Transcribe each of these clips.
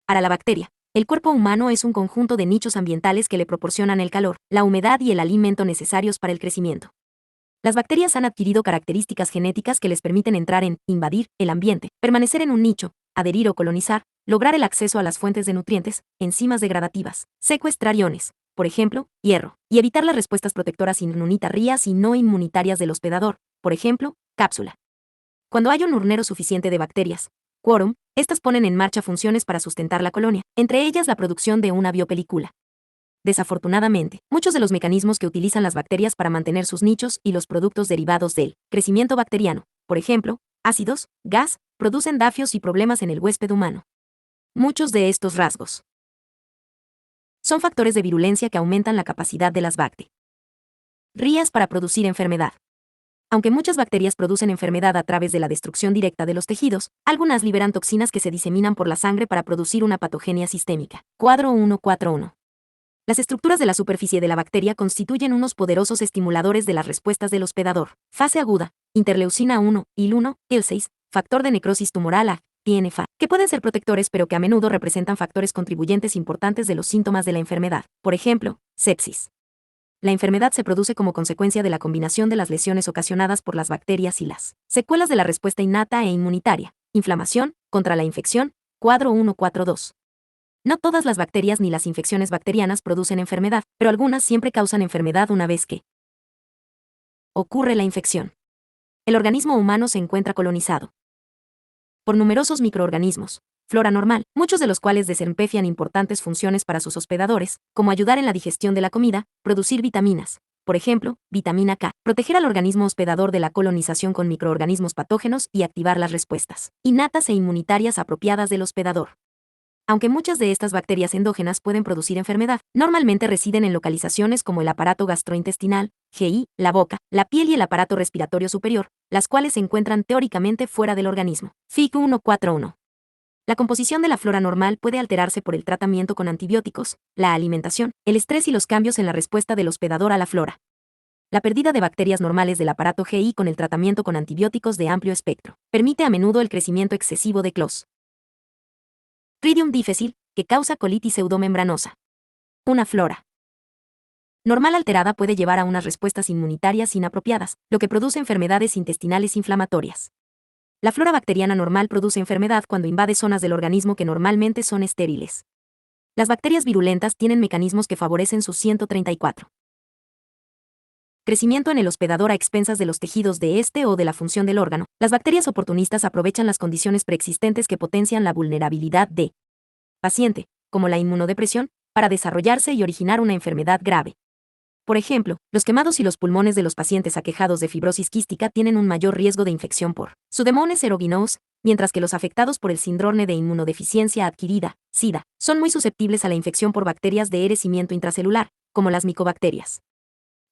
Para la bacteria, el cuerpo humano es un conjunto de nichos ambientales que le proporcionan el calor, la humedad y el alimento necesarios para el crecimiento. Las bacterias han adquirido características genéticas que les permiten entrar en, invadir, el ambiente, permanecer en un nicho, adherir o colonizar, lograr el acceso a las fuentes de nutrientes, enzimas degradativas, secuestrar iones, por ejemplo, hierro, y evitar las respuestas protectoras inmunitarias y no inmunitarias del hospedador, por ejemplo, cápsula. Cuando hay un urnero suficiente de bacterias, quórum, estas ponen en marcha funciones para sustentar la colonia, entre ellas la producción de una biopelícula. Desafortunadamente, muchos de los mecanismos que utilizan las bacterias para mantener sus nichos y los productos derivados del crecimiento bacteriano, por ejemplo, ácidos, gas, producen daños y problemas en el huésped humano. Muchos de estos rasgos son factores de virulencia que aumentan la capacidad de las bacterias para producir enfermedad. Aunque muchas bacterias producen enfermedad a través de la destrucción directa de los tejidos, algunas liberan toxinas que se diseminan por la sangre para producir una patogenia sistémica. Cuadro 141. Las estructuras de la superficie de la bacteria constituyen unos poderosos estimuladores de las respuestas del hospedador. Fase aguda, interleucina 1, IL-1, IL-6, factor de necrosis tumoral A, TNF-A, que pueden ser protectores pero que a menudo representan factores contribuyentes importantes de los síntomas de la enfermedad. Por ejemplo, sepsis. La enfermedad se produce como consecuencia de la combinación de las lesiones ocasionadas por las bacterias y las secuelas de la respuesta innata e inmunitaria. Inflamación, contra la infección, cuadro 142. No todas las bacterias ni las infecciones bacterianas producen enfermedad, pero algunas siempre causan enfermedad una vez que ocurre la infección. El organismo humano se encuentra colonizado por numerosos microorganismos, flora normal, muchos de los cuales desempeñan importantes funciones para sus hospedadores, como ayudar en la digestión de la comida, producir vitaminas, por ejemplo, vitamina K, proteger al organismo hospedador de la colonización con microorganismos patógenos y activar las respuestas innatas e inmunitarias apropiadas del hospedador. Aunque muchas de estas bacterias endógenas pueden producir enfermedad, normalmente residen en localizaciones como el aparato gastrointestinal, GI, la boca, la piel y el aparato respiratorio superior, las cuales se encuentran teóricamente fuera del organismo. Fig 141. La composición de la flora normal puede alterarse por el tratamiento con antibióticos, la alimentación, el estrés y los cambios en la respuesta del hospedador a la flora. La pérdida de bacterias normales del aparato GI con el tratamiento con antibióticos de amplio espectro permite a menudo el crecimiento excesivo de Clostridium difficile, que causa colitis pseudomembranosa. Una flora normal alterada puede llevar a unas respuestas inmunitarias inapropiadas, lo que produce enfermedades intestinales inflamatorias. La flora bacteriana normal produce enfermedad cuando invade zonas del organismo que normalmente son estériles. Las bacterias virulentas tienen mecanismos que favorecen su 134. Crecimiento en el hospedador a expensas de los tejidos de este o de la función del órgano. Las bacterias oportunistas aprovechan las condiciones preexistentes que potencian la vulnerabilidad de paciente, como la inmunodepresión, para desarrollarse y originar una enfermedad grave. Por ejemplo, los quemados y los pulmones de los pacientes aquejados de fibrosis quística tienen un mayor riesgo de infección por Pseudomonas aeruginosa, mientras que los afectados por el síndrome de inmunodeficiencia adquirida, SIDA, son muy susceptibles a la infección por bacterias de enriquecimiento intracelular, como las micobacterias.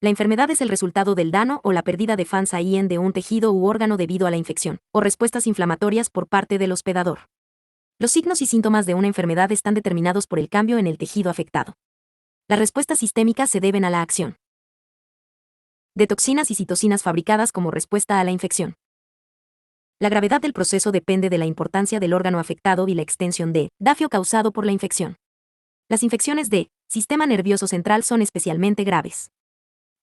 La enfermedad es el resultado del daño o la pérdida de FANS-AIN de un tejido u órgano debido a la infección, o respuestas inflamatorias por parte del hospedador. Los signos y síntomas de una enfermedad están determinados por el cambio en el tejido afectado. Las respuestas sistémicas se deben a la acción de toxinas y citocinas fabricadas como respuesta a la infección. La gravedad del proceso depende de la importancia del órgano afectado y la extensión de daño causado por la infección. Las infecciones de sistema nervioso central son especialmente graves.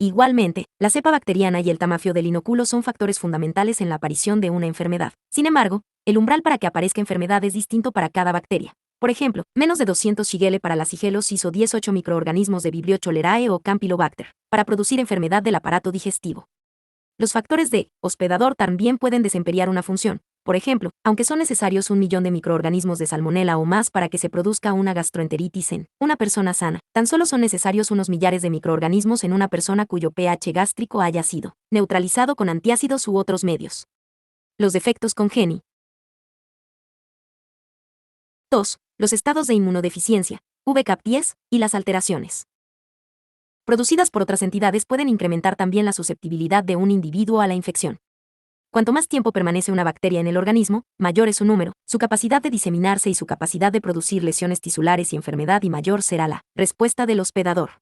Igualmente, la cepa bacteriana y el tamaño del inóculo son factores fundamentales en la aparición de una enfermedad. Sin embargo, el umbral para que aparezca enfermedad es distinto para cada bacteria. Por ejemplo, menos de 200 Shigella para la Shigellus o 18 microorganismos de Vibrio cholerae o Campylobacter, para producir enfermedad del aparato digestivo. Los factores de hospedador también pueden desempeñar una función. Por ejemplo, aunque son necesarios 1 millón de microorganismos de salmonela o más para que se produzca una gastroenteritis en una persona sana, tan solo son necesarios unos millares de microorganismos en una persona cuyo pH gástrico haya sido neutralizado con antiácidos u otros medios. Los defectos congénitos. 2. Los estados de inmunodeficiencia, VCAP10, y las alteraciones producidas por otras entidades pueden incrementar también la susceptibilidad de un individuo a la infección. Cuanto más tiempo permanece una bacteria en el organismo, mayor es su número, su capacidad de diseminarse y su capacidad de producir lesiones tisulares y enfermedad, y mayor será la respuesta del hospedador.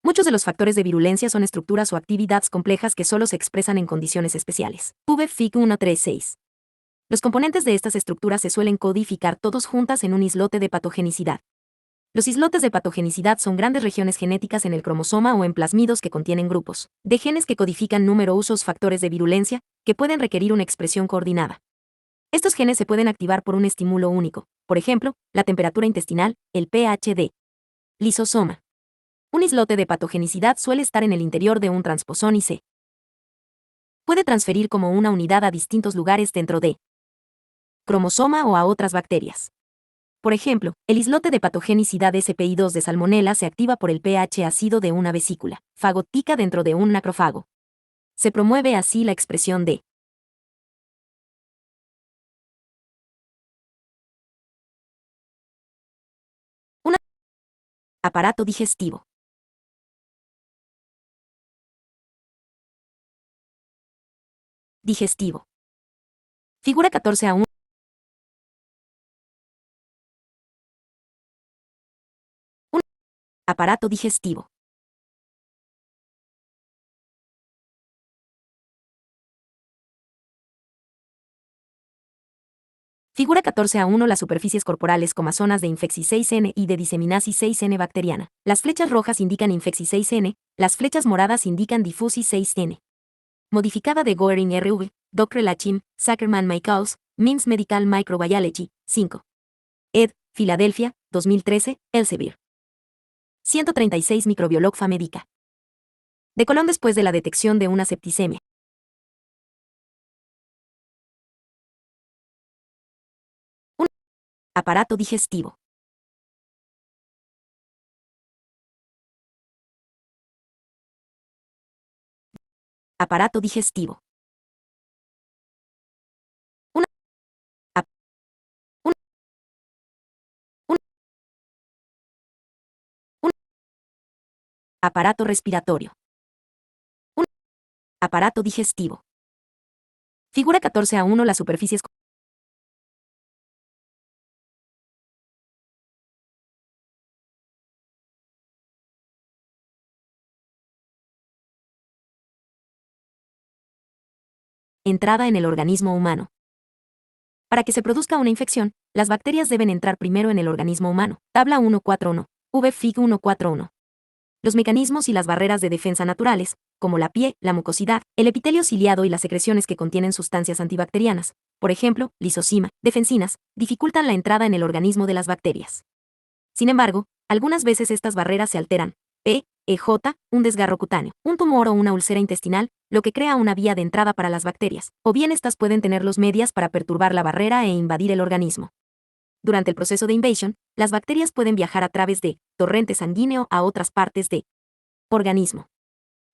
Muchos de los factores de virulencia son estructuras o actividades complejas que solo se expresan en condiciones especiales. VFIC 136. Los componentes de estas estructuras se suelen codificar todos juntas en un islote de patogenicidad. Los islotes de patogenicidad son grandes regiones genéticas en el cromosoma o en plásmidos que contienen grupos de genes que codifican numerosos factores de virulencia que pueden requerir una expresión coordinada. Estos genes se pueden activar por un estímulo único, por ejemplo, la temperatura intestinal, el pH del lisosoma. Un islote de patogenicidad suele estar en el interior de un transposón y se puede transferir como una unidad a distintos lugares dentro de cromosoma o a otras bacterias. Por ejemplo, el islote de patogenicidad SPI2 de Salmonella se activa por el pH ácido de una vesícula fagótica dentro de un macrófago. Se promueve así la expresión de un aparato digestivo. Digestivo. Figura 14a1. Un aparato digestivo. Figura 14a1. Las superficies corporales como zonas de infecci 6N y de diseminasis 6N bacteriana. Las flechas rojas indican infecci 6N, las flechas moradas indican difusi 6N. Modificada de Goering RV, Dr. Lachim, Zuckerman Michaels, MIMS Medical Microbiology, 5. Ed. Filadelfia, 2013, Elsevier. 136 Microbiología Médica. De Colón después de la detección de una septicemia. Un aparato digestivo. Aparato digestivo. Un, ap- un, un, un aparato respiratorio. Un aparato digestivo. Figura 14a1. Las superficies. Entrada en el organismo humano. Para que se produzca una infección, las bacterias deben entrar primero en el organismo humano. Tabla 141. VFIG 141. Los mecanismos y las barreras de defensa naturales, como la piel, la mucosidad, el epitelio ciliado y las secreciones que contienen sustancias antibacterianas, por ejemplo, lisozima, defensinas, dificultan la entrada en el organismo de las bacterias. Sin embargo, algunas veces estas barreras se alteran. EJ, un desgarro cutáneo, un tumor o una úlcera intestinal, lo que crea una vía de entrada para las bacterias, o bien estas pueden tener los medias para perturbar la barrera e invadir el organismo. Durante el proceso de invasión, las bacterias pueden viajar a través de torrente sanguíneo a otras partes del organismo.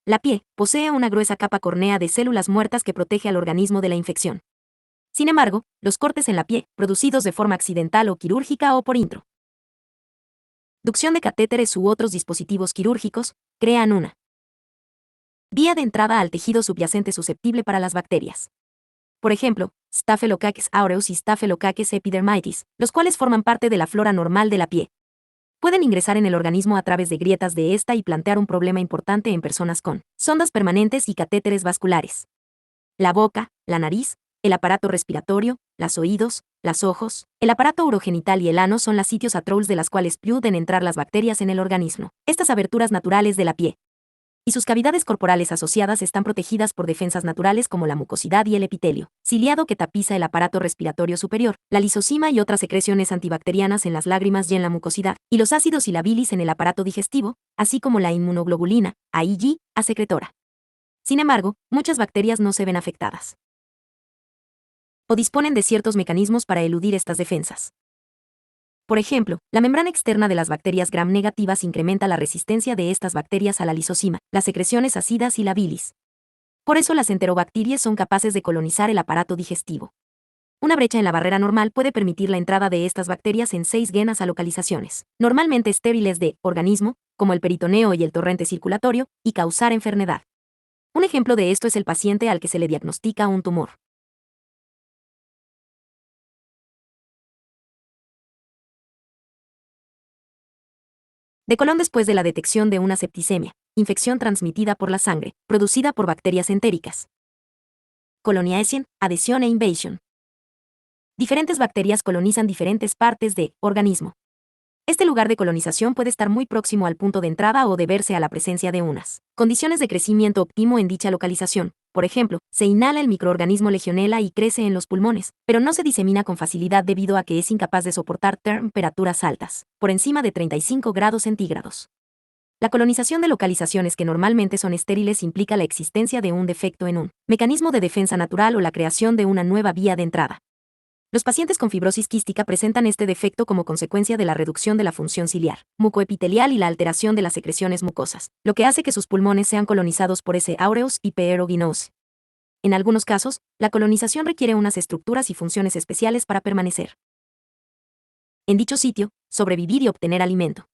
La piel posee una gruesa capa córnea de células muertas que protege al organismo de la infección. Sin embargo, los cortes en la piel, producidos de forma accidental o quirúrgica o por introducción de catéteres u otros dispositivos quirúrgicos, crean una vía de entrada al tejido subyacente susceptible para las bacterias. Por ejemplo, Staphylococcus aureus y Staphylococcus epidermidis, los cuales forman parte de la flora normal de la piel. Pueden ingresar en el organismo a través de grietas de esta y plantear un problema importante en personas con sondas permanentes y catéteres vasculares. La boca, la nariz, el aparato respiratorio, los oídos, los ojos, el aparato urogenital y el ano son los sitios atroles de las cuales pueden entrar las bacterias en el organismo. Estas aberturas naturales de la piel y sus cavidades corporales asociadas están protegidas por defensas naturales como la mucosidad y el epitelio ciliado que tapiza el aparato respiratorio superior, la lisosima y otras secreciones antibacterianas en las lágrimas y en la mucosidad, y los ácidos y la bilis en el aparato digestivo, así como la inmunoglobulina, AIG, a secretora. Sin embargo, muchas bacterias no se ven afectadas o disponen de ciertos mecanismos para eludir estas defensas. Por ejemplo, la membrana externa de las bacterias gram negativas incrementa la resistencia de estas bacterias a la lisosima, las secreciones ácidas y la bilis. Por eso las enterobacterias son capaces de colonizar el aparato digestivo. Una brecha en la barrera normal puede permitir la entrada de estas bacterias en 6 genas a localizaciones, normalmente estériles de organismo, como el peritoneo y el torrente circulatorio, y causar enfermedad. Un ejemplo de esto es el paciente al que se le diagnostica un tumor. de colon después de la detección de una septicemia, infección transmitida por la sangre, producida por bacterias entéricas. Coloniación, adhesión e invasion. Diferentes bacterias colonizan diferentes partes de organismo. Este lugar de colonización puede estar muy próximo al punto de entrada o deberse a la presencia de unas condiciones de crecimiento óptimo en dicha localización. Por ejemplo, se inhala el microorganismo Legionella y crece en los pulmones, pero no se disemina con facilidad debido a que es incapaz de soportar temperaturas altas, por encima de 35 grados centígrados. La colonización de localizaciones que normalmente son estériles implica la existencia de un defecto en un mecanismo de defensa natural o la creación de una nueva vía de entrada. Los pacientes con fibrosis quística presentan este defecto como consecuencia de la reducción de la función ciliar, mucoepitelial y la alteración de las secreciones mucosas, lo que hace que sus pulmones sean colonizados por S. aureus y P. aeruginosa. En algunos casos, la colonización requiere unas estructuras y funciones especiales para permanecer en dicho sitio, sobrevivir y obtener alimento.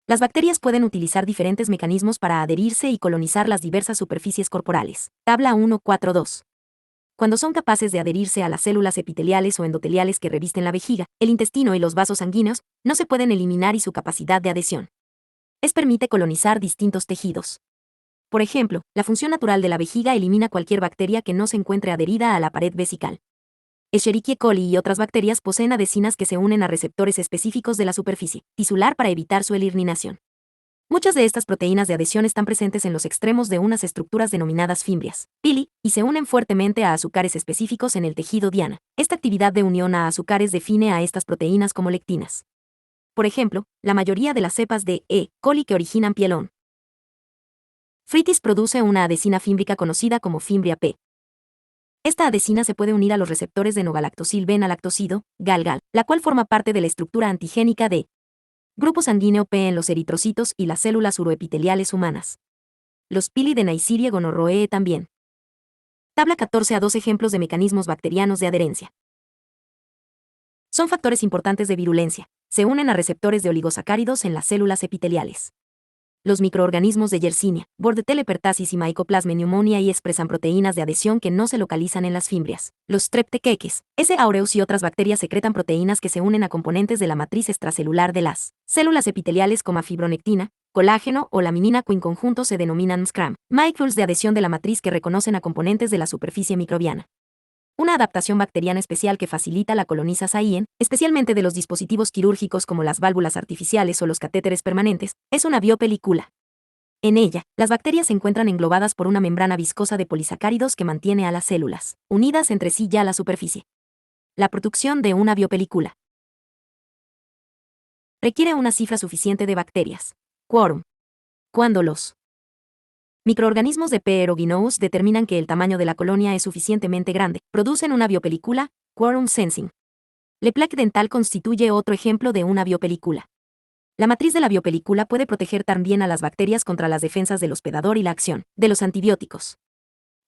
Las bacterias pueden utilizar diferentes mecanismos para adherirse y colonizar las diversas superficies corporales. Tabla 1.4.2. Cuando son capaces de adherirse a las células epiteliales o endoteliales que revisten la vejiga, el intestino y los vasos sanguíneos, no se pueden eliminar y su capacidad de adhesión permite colonizar distintos tejidos. Por ejemplo, la función natural de la vejiga elimina cualquier bacteria que no se encuentre adherida a la pared vesical. Escherichia coli y otras bacterias poseen adhesinas que se unen a receptores específicos de la superficie tisular para evitar su eliminación. Muchas de estas proteínas de adhesión están presentes en los extremos de unas estructuras denominadas fimbrias, pili, y se unen fuertemente a azúcares específicos en el tejido diana. Esta actividad de unión a azúcares define a estas proteínas como lectinas. Por ejemplo, la mayoría de las cepas de E. coli que originan pielón fritis produce una adhesina fímbrica conocida como fimbria P. Esta adhesina se puede unir a los receptores de nogalactosil beta-lactocido, GAL-GAL, la cual forma parte de la estructura antigénica de grupo sanguíneo P en los eritrocitos y las células uroepiteliales humanas. Los pili de Neisseria gonorrhoeae también. Tabla 14 a 2 ejemplos de mecanismos bacterianos de adherencia. Son factores importantes de virulencia. Se unen a receptores de oligosacáridos en las células epiteliales. Los microorganismos de Yersinia, Bordetella pertussis y Mycoplasma pneumonia y expresan proteínas de adhesión que no se localizan en las fimbrias. Los streptococcus, S. aureus y otras bacterias secretan proteínas que se unen a componentes de la matriz extracelular de las células epiteliales como fibronectina, colágeno o laminina que en conjunto se denominan SCRAM, microls de adhesión de la matriz que reconocen a componentes de la superficie microbiana. Una adaptación bacteriana especial que facilita la colonización, especialmente de los dispositivos quirúrgicos como las válvulas artificiales o los catéteres permanentes, es una biopelícula. En ella, las bacterias se encuentran englobadas por una membrana viscosa de polisacáridos que mantiene a las células unidas entre sí ya a la superficie. La producción de una biopelícula requiere una cifra suficiente de bacterias. Quórum. Cuando los microorganismos de P. aeruginosa determinan que el tamaño de la colonia es suficientemente grande, producen una biopelícula, quorum sensing. La plaque dental constituye otro ejemplo de una biopelícula. La matriz de la biopelícula puede proteger también a las bacterias contra las defensas del hospedador y la acción de los antibióticos.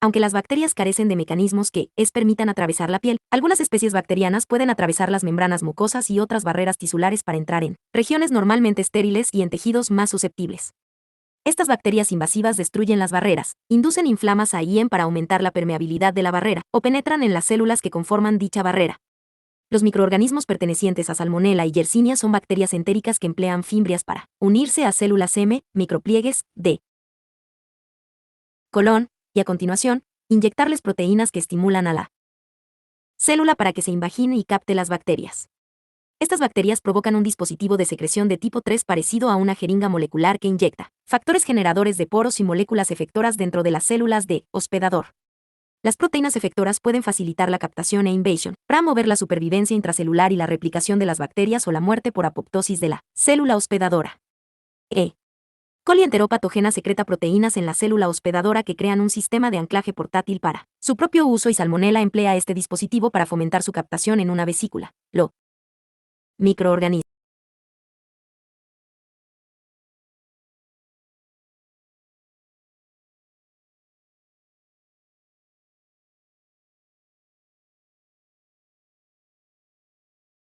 Aunque las bacterias carecen de mecanismos que permitan atravesar la piel, algunas especies bacterianas pueden atravesar las membranas mucosas y otras barreras tisulares para entrar en regiones normalmente estériles y en tejidos más susceptibles. Estas bacterias invasivas destruyen las barreras, inducen inflamas a IEM para aumentar la permeabilidad de la barrera, o penetran en las células que conforman dicha barrera. Los microorganismos pertenecientes a Salmonella y Yersinia son bacterias entéricas que emplean fimbrias para unirse a células M, micropliegues, de colon, y a continuación, inyectarles proteínas que estimulan a la célula para que se invagine y capte las bacterias. Estas bacterias provocan un dispositivo de secreción de tipo 3 parecido a una jeringa molecular que inyecta factores generadores de poros y moléculas efectoras dentro de las células de hospedador. Las proteínas efectoras pueden facilitar la captación e invasion, para mover la supervivencia intracelular y la replicación de las bacterias o la muerte por apoptosis de la célula hospedadora. E. coli enteropatógena secreta proteínas en la célula hospedadora que crean un sistema de anclaje portátil para su propio uso y Salmonella emplea este dispositivo para fomentar su captación en una vesícula. Lo microorganismos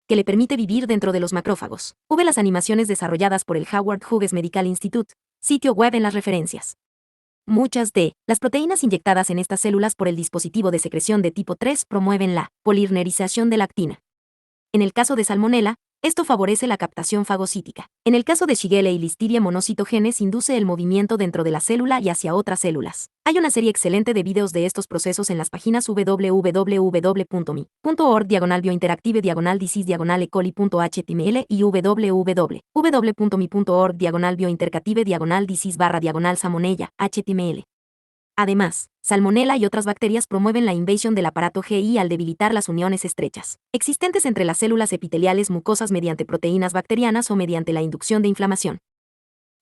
que le permite vivir dentro de los macrófagos. V. Las animaciones desarrolladas por el Howard Hughes Medical Institute, sitio web en las referencias. Muchas de las proteínas inyectadas en estas células por el dispositivo de secreción de tipo 3 promueven la polimerización de la actina. En el caso de Salmonella, Esto favorece la captación fagocítica. En el caso de Shigella y Listeria monocitogenes induce el movimiento dentro de la célula y hacia otras células. Hay una serie excelente de videos de estos procesos en las páginas www.mi.org/biointeractive/disease/E. coli.html y www.mi.org/biointeractive/disease/salmonella html. Además, Salmonella y otras bacterias promueven la invasión del aparato GI al debilitar las uniones estrechas existentes entre las células epiteliales mucosas mediante proteínas bacterianas o mediante la inducción de inflamación.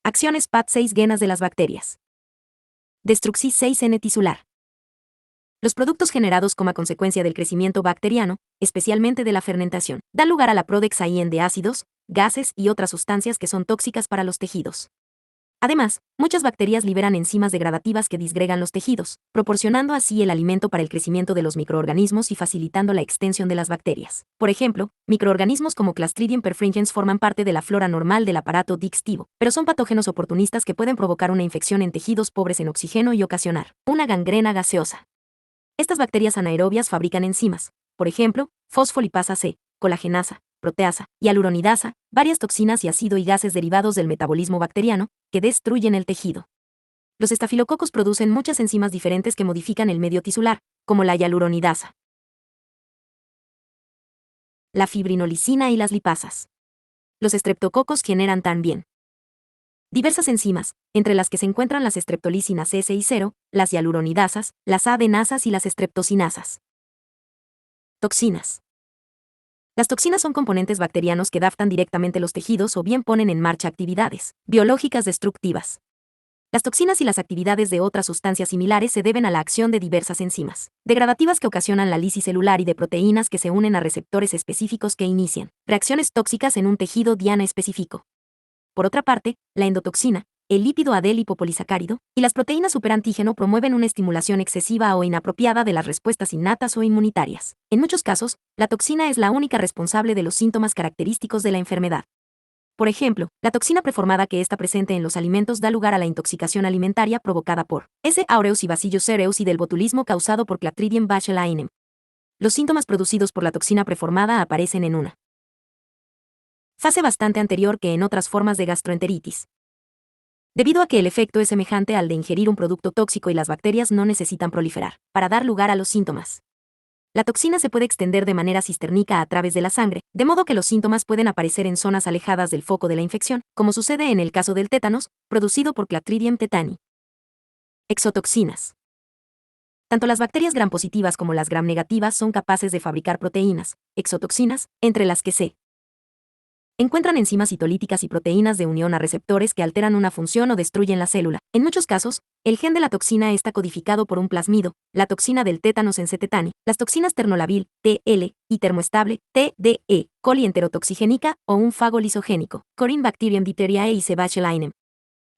Acciones PAT6 genas de las bacterias. Destruxis 6N tisular. Los productos generados como consecuencia del crecimiento bacteriano, especialmente de la fermentación, dan lugar a la Prodex-IN de ácidos, gases y otras sustancias que son tóxicas para los tejidos. Además, muchas bacterias liberan enzimas degradativas que disgregan los tejidos, proporcionando así el alimento para el crecimiento de los microorganismos y facilitando la extensión de las bacterias. Por ejemplo, microorganismos como Clostridium perfringens forman parte de la flora normal del aparato digestivo, pero son patógenos oportunistas que pueden provocar una infección en tejidos pobres en oxígeno y ocasionar una gangrena gaseosa. Estas bacterias anaerobias fabrican enzimas, por ejemplo, fosfolipasa C, colagenasa, proteasa, hialuronidasa, varias toxinas y ácido y gases derivados del metabolismo bacteriano, que destruyen el tejido. Los estafilococos producen muchas enzimas diferentes que modifican el medio tisular, como la hialuronidasa, la fibrinolicina y las lipasas. Los estreptococos generan también diversas enzimas, entre las que se encuentran las estreptolicinas S y 0, las hialuronidasas, las adenasas y las estreptocinasas. Toxinas. Las toxinas son componentes bacterianos que adaptan directamente los tejidos o bien ponen en marcha actividades biológicas destructivas. Las toxinas y las actividades de otras sustancias similares se deben a la acción de diversas enzimas degradativas que ocasionan la lisis celular y de proteínas que se unen a receptores específicos que inician reacciones tóxicas en un tejido diana específico. Por otra parte, la endotoxina, el lípido adelipopolisacárido, y las proteínas superantígeno promueven una estimulación excesiva o inapropiada de las respuestas innatas o inmunitarias. En muchos casos, la toxina es la única responsable de los síntomas característicos de la enfermedad. Por ejemplo, la toxina preformada que está presente en los alimentos da lugar a la intoxicación alimentaria provocada por S. aureus y Bacillus cereus y del botulismo causado por Clostridium botulinum. Los síntomas producidos por la toxina preformada aparecen en una fase bastante anterior que en otras formas de gastroenteritis. Debido a que el efecto es semejante al de ingerir un producto tóxico y las bacterias no necesitan proliferar para dar lugar a los síntomas. La toxina se puede extender de manera cistérnica a través de la sangre, de modo que los síntomas pueden aparecer en zonas alejadas del foco de la infección, como sucede en el caso del tétanos, producido por Clostridium tetani. Exotoxinas. Tanto las bacterias gram-positivas como las gram-negativas son capaces de fabricar proteínas, exotoxinas, entre las que se encuentran enzimas citolíticas y proteínas de unión a receptores que alteran una función o destruyen la célula. En muchos casos, el gen de la toxina está codificado por un plasmido, la toxina del tétanos en C. tetani, las toxinas ternolabil, TL, y termoestable, TDE, colienterotoxigénica o un fago lisogénico, Corynebacterium diphtheriae y C. botulinum.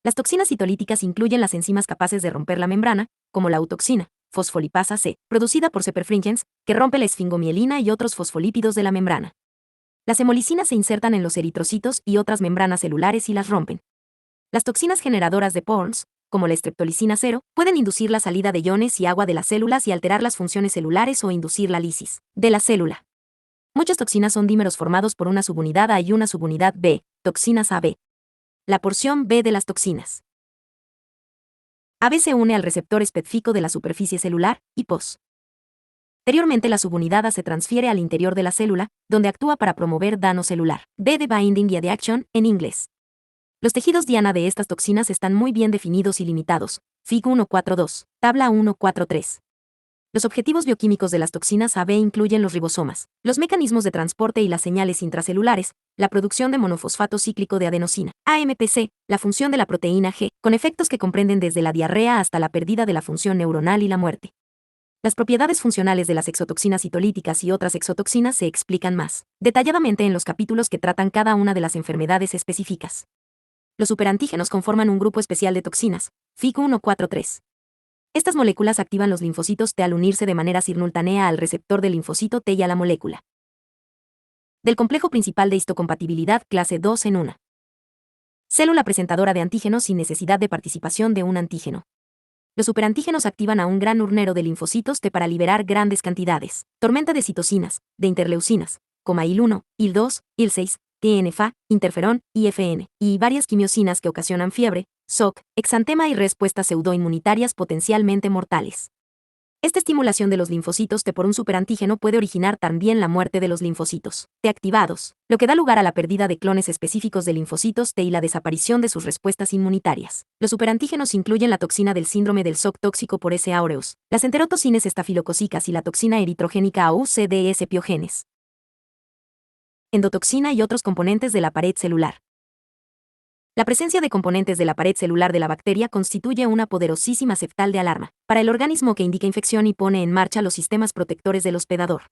Las toxinas citolíticas incluyen las enzimas capaces de romper la membrana, como la autoxina, fosfolipasa C, producida por C. perfringens, que rompe la esfingomielina y otros fosfolípidos de la membrana. Las hemolicinas se insertan en los eritrocitos y otras membranas celulares y las rompen. Las toxinas generadoras de PORNs, como la streptolicina 0, pueden inducir la salida de iones y agua de las células y alterar las funciones celulares o inducir la lisis de la célula. Muchas toxinas son dímeros formados por una subunidad A y una subunidad B, toxinas AB. La porción B de las toxinas AB se une al receptor específico de la superficie celular, y POS. Posteriormente la subunidad A se transfiere al interior de la célula, donde actúa para promover daño celular. B de binding y de action, en inglés. Los tejidos diana de estas toxinas están muy bien definidos y limitados. Fig 1.4.2, tabla 1.4.3. Los objetivos bioquímicos de las toxinas AB incluyen los ribosomas, los mecanismos de transporte y las señales intracelulares, la producción de monofosfato cíclico de adenosina, AMPC, la función de la proteína G, con efectos que comprenden desde la diarrea hasta la pérdida de la función neuronal y la muerte. Las propiedades funcionales de las exotoxinas citolíticas y otras exotoxinas se explican más detalladamente en los capítulos que tratan cada una de las enfermedades específicas. Los superantígenos conforman un grupo especial de toxinas, Fig 1.4.3. Estas moléculas activan los linfocitos T al unirse de manera simultánea al receptor del linfocito T y a la molécula del complejo principal de histocompatibilidad clase 2 en una célula presentadora de antígenos sin necesidad de participación de un antígeno. Los superantígenos activan a un gran urnero de linfocitos T para liberar grandes cantidades, tormenta de citocinas, de interleucinas, como IL-1, IL-2, IL-6, TNFA, interferón, IFN, y varias quimiosinas que ocasionan fiebre, SOC, exantema y respuestas pseudoinmunitarias potencialmente mortales. Esta estimulación de los linfocitos T por un superantígeno puede originar también la muerte de los linfocitos T activados, lo que da lugar a la pérdida de clones específicos de linfocitos T y la desaparición de sus respuestas inmunitarias. Los superantígenos incluyen la toxina del síndrome del SOC tóxico por S. aureus, las enterotocines estafilocócicas y la toxina eritrogénica AUCDS piogenes. Endotoxina y otros componentes de la pared celular. La presencia de componentes de la pared celular de la bacteria constituye una poderosísima señal de alarma para el organismo que indica infección y pone en marcha los sistemas protectores del hospedador.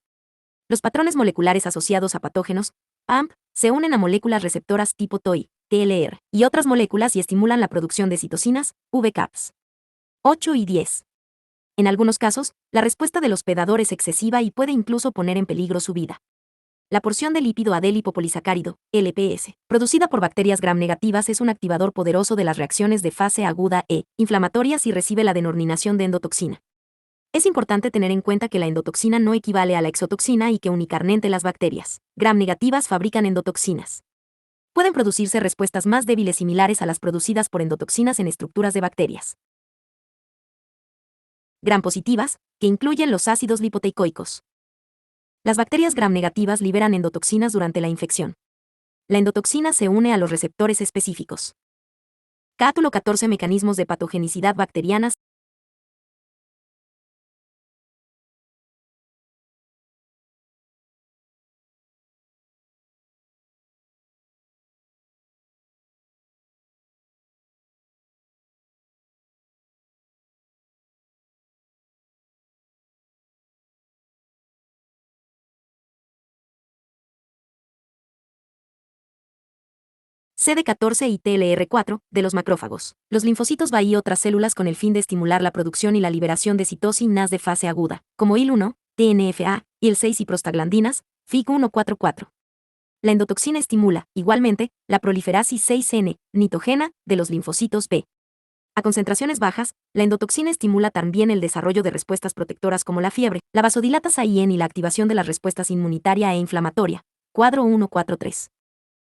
Los patrones moleculares asociados a patógenos, PAMP, se unen a moléculas receptoras tipo TOI, TLR, y otras moléculas y estimulan la producción de citocinas, VCAPs. 8 y 10. En algunos casos, la respuesta del hospedador es excesiva y puede incluso poner en peligro su vida. La porción de lípido adelipopolisacárido, LPS, producida por bacterias gram-negativas es un activador poderoso de las reacciones de fase aguda inflamatorias y recibe la denominación de endotoxina. Es importante tener en cuenta que la endotoxina no equivale a la exotoxina y que únicamente las bacterias gram-negativas fabrican endotoxinas. Pueden producirse respuestas más débiles similares a las producidas por endotoxinas en estructuras de bacterias gram-positivas, que incluyen los ácidos lipoteicoicos. Las bacterias gram-negativas liberan endotoxinas durante la infección. La endotoxina se une a los receptores específicos. Capítulo 14. Mecanismos de patogenicidad bacterianas. CD14 y TLR4, de los macrófagos. Los linfocitos va y otras células con el fin de estimular la producción y la liberación de citocinas de fase aguda, como IL-1, TNFA, IL-6 y prostaglandinas, FIG144. La endotoxina estimula, igualmente, la proliferasis 6N, nitogena, de los linfocitos B. A concentraciones bajas, la endotoxina estimula también el desarrollo de respuestas protectoras como la fiebre, la vasodilatasa IN y la activación de las respuestas inmunitaria e inflamatoria. Cuadro 143.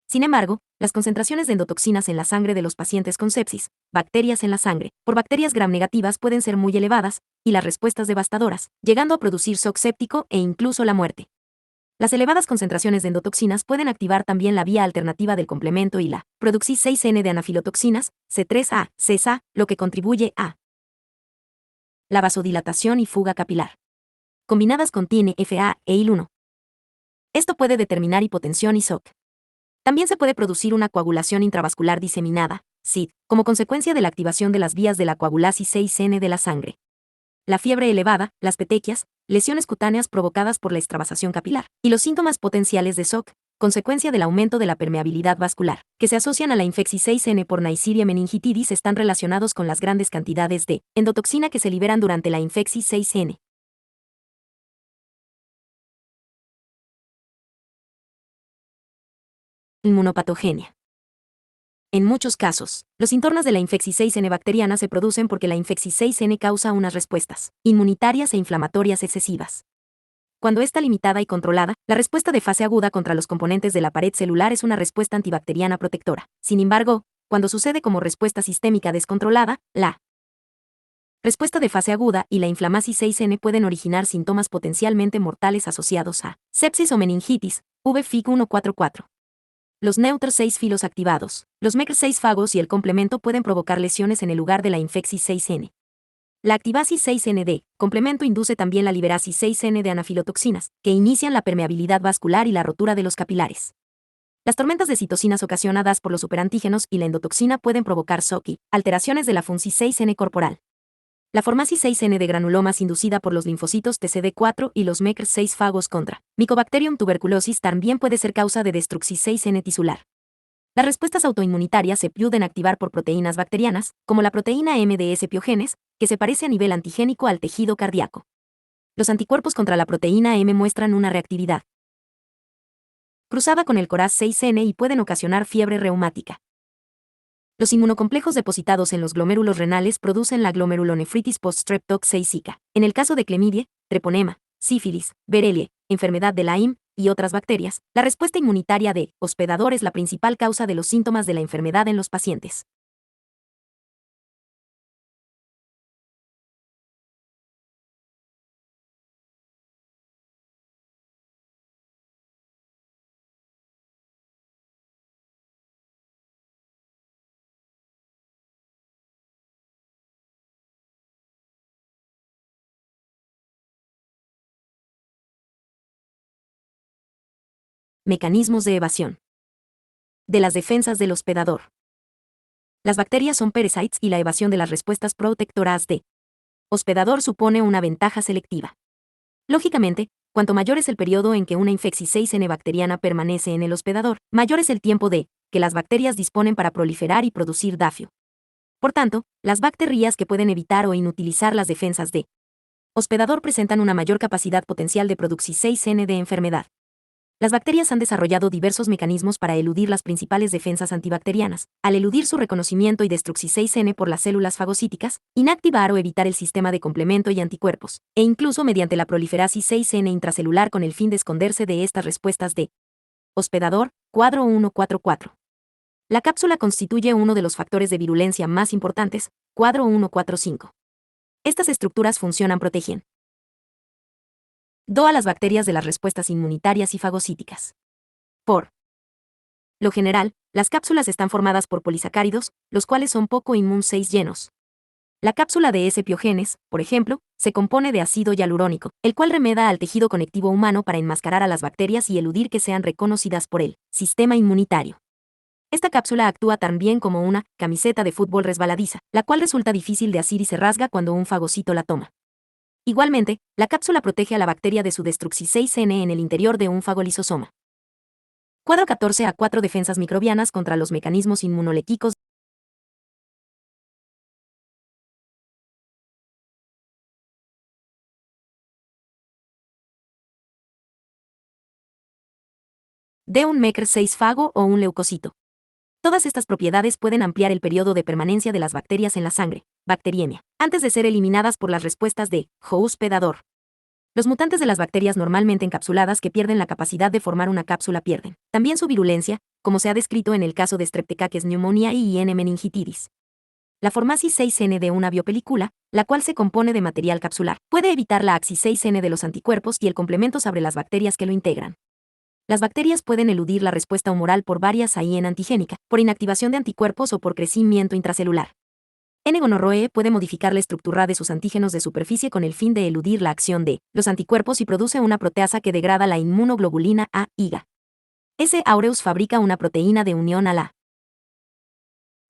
Sin embargo, las concentraciones de endotoxinas en la sangre de los pacientes con sepsis, bacterias en la sangre, por bacterias gram-negativas pueden ser muy elevadas, y las respuestas devastadoras, llegando a producir shock séptico e incluso la muerte. Las elevadas concentraciones de endotoxinas pueden activar también la vía alternativa del complemento y la producción 6N de anafilotoxinas, C3A, CSA, lo que contribuye a la vasodilatación y fuga capilar, combinadas con TNFA e IL-1. Esto puede determinar hipotensión y shock. También se puede producir una coagulación intravascular diseminada, SID, como consecuencia de la activación de las vías de la coagulasis 6N de la sangre. La fiebre elevada, las petequias, lesiones cutáneas provocadas por la extravasación capilar, y los síntomas potenciales de shock, consecuencia del aumento de la permeabilidad vascular, que se asocian a la infección 6N por Neisseria meningitidis, están relacionados con las grandes cantidades de endotoxina que se liberan durante la infección 6N. Inmunopatogenia. En muchos casos, los síntomas de la infección 6N bacteriana se producen porque la infección 6N causa unas respuestas inmunitarias e inflamatorias excesivas. Cuando está limitada y controlada, la respuesta de fase aguda contra los componentes de la pared celular es una respuesta antibacteriana protectora. Sin embargo, cuando sucede como respuesta sistémica descontrolada, la respuesta de fase aguda y la inflamasis 6N pueden originar síntomas potencialmente mortales asociados a sepsis o meningitis, VFIG144. Los neutros 6 filos activados, los MECR 6 fagos y el complemento pueden provocar lesiones en el lugar de la infección 6N. La activasis 6ND, complemento induce también la liberasis 6N de anafilotoxinas, que inician la permeabilidad vascular y la rotura de los capilares. Las tormentas de citocinas ocasionadas por los superantígenos y la endotoxina pueden provocar shock y alteraciones de la función 6N corporal. La formasis 6N de granulomas inducida por los linfocitos TCD4 y los MECR 6 fagos contra Mycobacterium tuberculosis también puede ser causa de destrucción 6N tisular. Las respuestas autoinmunitarias se pueden activar por proteínas bacterianas, como la proteína MDS piogenes, que se parece a nivel antigénico al tejido cardíaco. Los anticuerpos contra la proteína M muestran una reactividad cruzada con el coraz 6N y pueden ocasionar fiebre reumática. Los inmunocomplejos depositados en los glomérulos renales producen la glomerulonefritis post-streptococcus 6 Zika. En el caso de clemidia, treponema, sífilis, Berelie, enfermedad de Lyme, y otras bacterias, la respuesta inmunitaria de hospedador es la principal causa de los síntomas de la enfermedad en los pacientes. Mecanismos de evasión. De las defensas del hospedador. Las bacterias son parasites y la evasión de las respuestas protectoras de hospedador supone una ventaja selectiva. Lógicamente, cuanto mayor es el periodo en que una infección 6N bacteriana permanece en el hospedador, mayor es el tiempo de que las bacterias disponen para proliferar y producir dafio. Por tanto, las bacterias que pueden evitar o inutilizar las defensas de hospedador presentan una mayor capacidad potencial de producir 6N de enfermedad. Las bacterias han desarrollado diversos mecanismos para eludir las principales defensas antibacterianas, al eludir su reconocimiento y destrucción 6N por las células fagocíticas, inactivar o evitar el sistema de complemento y anticuerpos, e incluso mediante la proliferación 6N intracelular con el fin de esconderse de estas respuestas de hospedador, cuadro 144. La cápsula constituye uno de los factores de virulencia más importantes, cuadro 145. Estas estructuras protegen a las bacterias de las respuestas inmunitarias y fagocíticas. Por lo general, las cápsulas están formadas por polisacáridos, los cuales son poco inmun 6 llenos. La cápsula de S-piogenes, por ejemplo, se compone de ácido hialurónico, el cual remeda al tejido conectivo humano para enmascarar a las bacterias y eludir que sean reconocidas por el sistema inmunitario. Esta cápsula actúa también como una camiseta de fútbol resbaladiza, la cual resulta difícil de asir y se rasga cuando un fagocito la toma. Igualmente, la cápsula protege a la bacteria de su destrucción 6N en el interior de un fagolisosoma. Cuadro 14 a 4 defensas microbianas contra los mecanismos inmunoléquicos de un MECR6 fago o un leucocito. Todas estas propiedades pueden ampliar el periodo de permanencia de las bacterias en la sangre, bacteriemia, antes de ser eliminadas por las respuestas de hospedador. Los mutantes de las bacterias normalmente encapsuladas que pierden la capacidad de formar una cápsula pierden también su virulencia, como se ha descrito en el caso de Streptococcus pneumoniae y IN meningitidis. La formasis 6N de una biopelícula, la cual se compone de material capsular, puede evitar la axis 6N de los anticuerpos y el complemento sobre las bacterias que lo integran. Las bacterias pueden eludir la respuesta humoral por varias AIN antigénica, por inactivación de anticuerpos o por crecimiento intracelular. N-gonorroe puede modificar la estructura de sus antígenos de superficie con el fin de eludir la acción de los anticuerpos y produce una proteasa que degrada la inmunoglobulina A, IgA. S. aureus fabrica una proteína de unión a la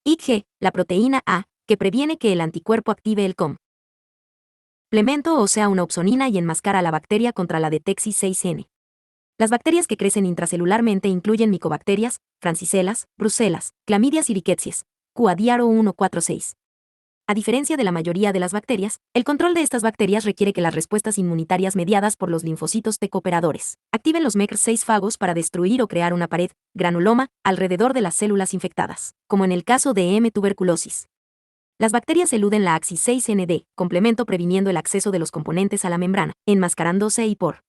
Ig, la proteína A, que previene que el anticuerpo active el complemento o sea una opsonina y enmascara a la bacteria contra la detexis 6N. Las bacterias que crecen intracelularmente incluyen micobacterias, franciselas, brucelas, clamidias y rickettsias, Cuadiaro 146. A diferencia de la mayoría de las bacterias, el control de estas bacterias requiere que las respuestas inmunitarias mediadas por los linfocitos T cooperadores activen los MECR6 fagos para destruir o crear una pared, granuloma, alrededor de las células infectadas, como en el caso de M. tuberculosis. Las bacterias eluden la axis 6ND, complemento previniendo el acceso de los componentes a la membrana, enmascarándose y por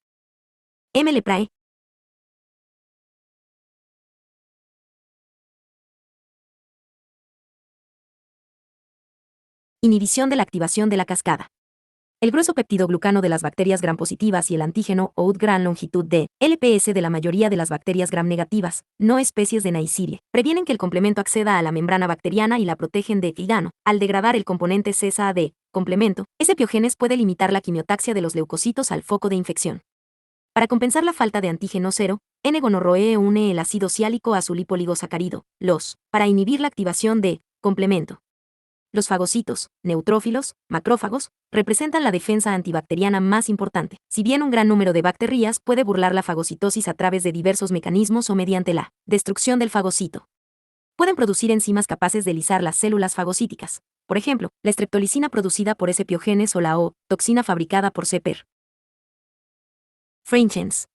M. leprae. Inhibición de la activación de la cascada. El grueso peptidoglucano de las bacterias gram positivas y el antígeno OUT gran longitud de LPS de la mayoría de las bacterias gram negativas, no especies de Neisseria, previenen que el complemento acceda a la membrana bacteriana y la protegen de tigano. Al degradar el componente CESA-D, complemento, ese piogenes puede limitar la quimiotaxia de los leucocitos al foco de infección. Para compensar la falta de antígeno cero, N-gonorroe une el ácido ciálico a su lipoligosacárido, LOS, para inhibir la activación de complemento. Los fagocitos, neutrófilos, macrófagos, representan la defensa antibacteriana más importante. Si bien un gran número de bacterias puede burlar la fagocitosis a través de diversos mecanismos o mediante la destrucción del fagocito. Pueden producir enzimas capaces de lisar las células fagocíticas. Por ejemplo, la streptolicina producida por S-piogenes o la toxina fabricada por CPER. Franchens.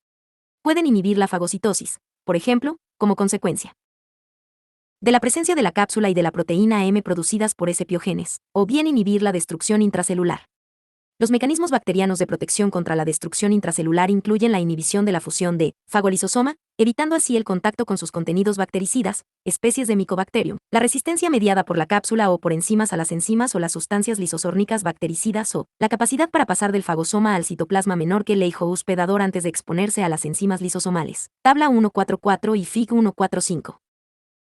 Pueden inhibir la fagocitosis, por ejemplo, como consecuencia de la presencia de la cápsula y de la proteína M producidas por S-piogenes, o bien inhibir la destrucción intracelular. Los mecanismos bacterianos de protección contra la destrucción intracelular incluyen la inhibición de la fusión de fagolisosoma, evitando así el contacto con sus contenidos bactericidas, especies de Mycobacterium, la resistencia mediada por la cápsula o por enzimas a las enzimas o las sustancias lisosórnicas bactericidas o la capacidad para pasar del fagosoma al citoplasma menor que el hijo hospedador antes de exponerse a las enzimas lisosomales. Tabla 144 y Fig 145.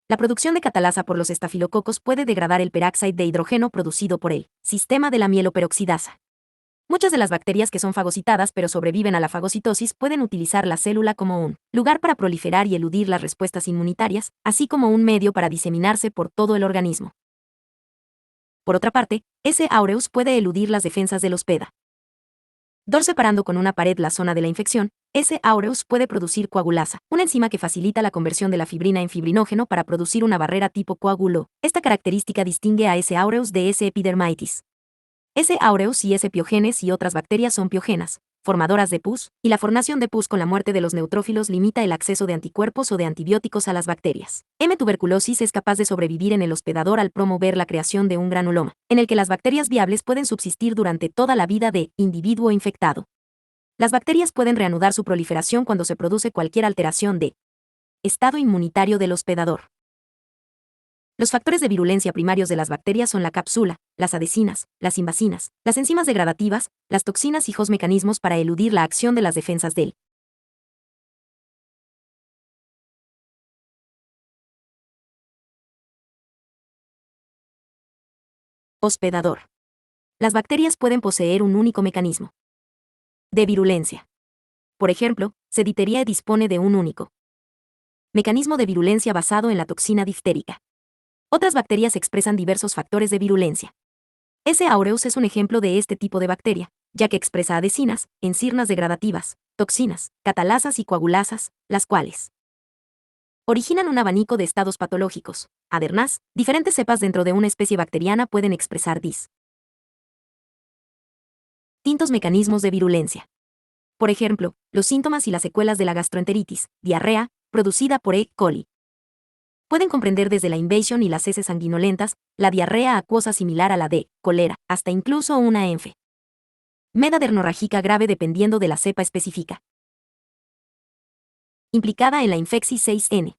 La producción de catalasa por los estafilococos puede degradar el peróxido de hidrógeno producido por el sistema de la mieloperoxidasa. Muchas de las bacterias que son fagocitadas pero sobreviven a la fagocitosis pueden utilizar la célula como un lugar para proliferar y eludir las respuestas inmunitarias, así como un medio para diseminarse por todo el organismo. Por otra parte, S. aureus puede eludir las defensas del hospeda. Separando con una pared la zona de la infección, S. aureus puede producir coagulasa, una enzima que facilita la conversión de la fibrina en fibrinógeno para producir una barrera tipo coágulo. Esta característica distingue a S. aureus de S. epidermidis. S. aureus y S. piogenes y otras bacterias son piogenas, formadoras de pus, y la formación de pus con la muerte de los neutrófilos limita el acceso de anticuerpos o de antibióticos a las bacterias. M. tuberculosis es capaz de sobrevivir en el hospedador al promover la creación de un granuloma, en el que las bacterias viables pueden subsistir durante toda la vida de individuo infectado. Las bacterias pueden reanudar su proliferación cuando se produce cualquier alteración de estado inmunitario del hospedador. Los factores de virulencia primarios de las bacterias son la cápsula, las adhesinas, las invasinas, las enzimas degradativas, las toxinas y host mecanismos para eludir la acción de las defensas del hospedador. Las bacterias pueden poseer un único mecanismo de virulencia. Por ejemplo, Sediteria dispone de un único mecanismo de virulencia basado en la toxina diftérica. Otras bacterias expresan diversos factores de virulencia. S. aureus es un ejemplo de este tipo de bacteria, ya que expresa adhesinas, encirnas degradativas, toxinas, catalasas y coagulasas, las cuales originan un abanico de estados patológicos. Además, diferentes cepas dentro de una especie bacteriana pueden expresar distintos mecanismos de virulencia. Por ejemplo, los síntomas y las secuelas de la gastroenteritis, diarrea, producida por E. coli. Pueden comprender desde la invasión y las heces sanguinolentas, la diarrea acuosa similar a la de cólera, hasta incluso una enfermedad dermorrágica grave dependiendo de la cepa específica implicada en la infección 6N.